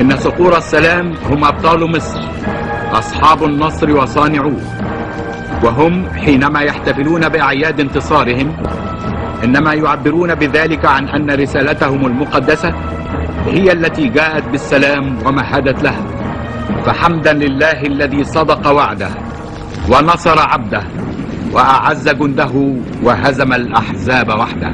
إن صقور السلام هم أبطال مصر، أصحاب النصر وصانعوه، وهم حينما يحتفلون بأعياد انتصارهم إنما يعبرون بذلك عن أن رسالتهم المقدسة هي التي جاءت بالسلام ومهدت لها. فحمدا لله الذي صدق وعده ونصر عبده وأعز جنده وهزم الأحزاب وحده.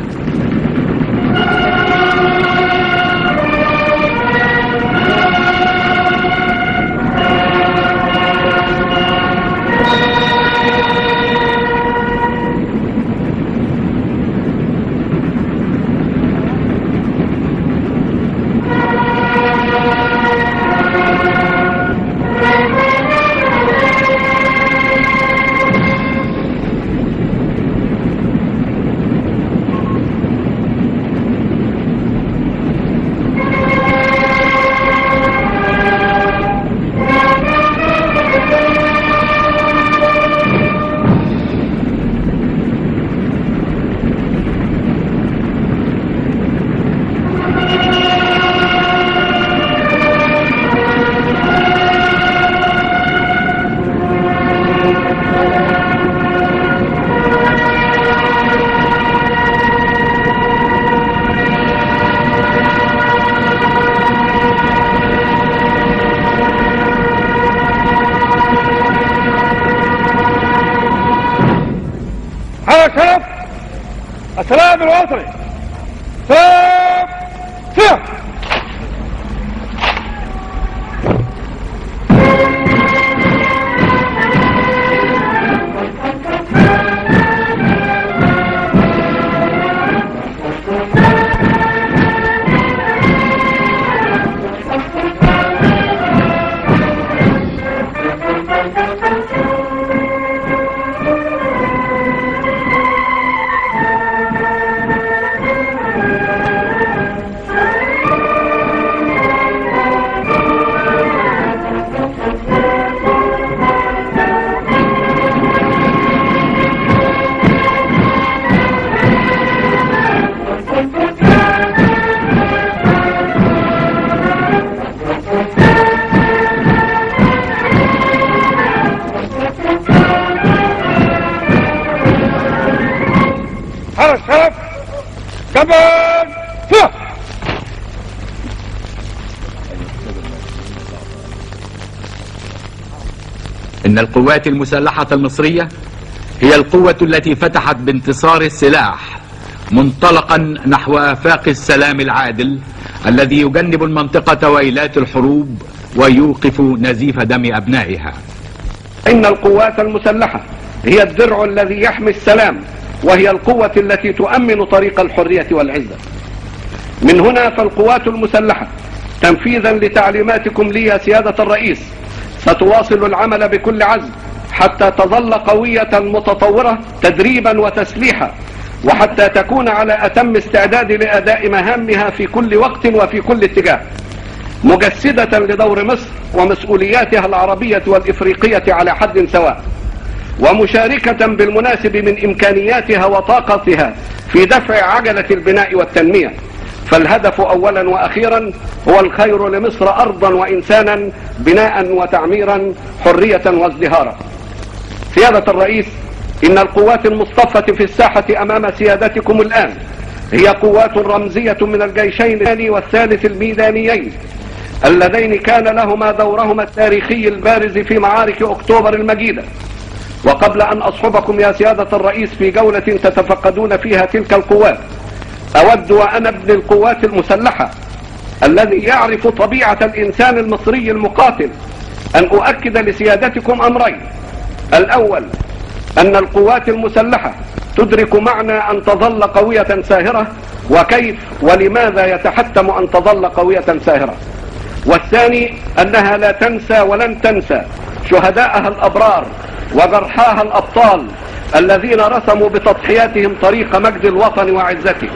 السلام الوطني سلام سلام. الشرف كمان فيه. إن القوات المسلحة المصرية هي القوة التي فتحت بانتصار السلاح منطلقا نحو آفاق السلام العادل الذي يجنب المنطقة ويلات الحروب ويوقف نزيف دم أبنائها. إن القوات المسلحة هي الدرع الذي يحمي السلام، وهي القوة التي تؤمن طريق الحرية والعزة. من هنا فالقوات المسلحة تنفيذا لتعليماتكم لي يا سيادة الرئيس ستواصل العمل بكل عزم حتى تظل قوية متطورة تدريبا وتسليحا، وحتى تكون على أتم استعداد لأداء مهامها في كل وقت وفي كل اتجاه، مجسدة لدور مصر ومسؤولياتها العربية والإفريقية على حد سواء، ومشاركة بالمناسب من إمكانياتها وطاقتها في دفع عجلة البناء والتنمية. فالهدف أولا وأخيرا هو الخير لمصر أرضا وإنسانا، بناء وتعميرا، حرية وازدهارا. سيادة الرئيس، إن القوات المصطفة في الساحة أمام سيادتكم الآن هي قوات رمزية من الجيشين الثاني والثالث الميدانيين اللذين كان لهما دورهما التاريخي البارز في معارك أكتوبر المجيدة. وقبل أن أصحبكم يا سيادة الرئيس في جولة تتفقدون فيها تلك القوات، أود وأنا ابن القوات المسلحة الذي يعرف طبيعة الإنسان المصري المقاتل أن أؤكد لسيادتكم أمرين. الأول أن القوات المسلحة تدرك معنى أن تظل قوية ساهرة، وكيف ولماذا يتحتم أن تظل قوية ساهرة. والثاني أنها لا تنسى ولن تنسى شهداءها الأبرار وجرحاها الأبطال الذين رسموا بتضحياتهم طريق مجد الوطن وعزته.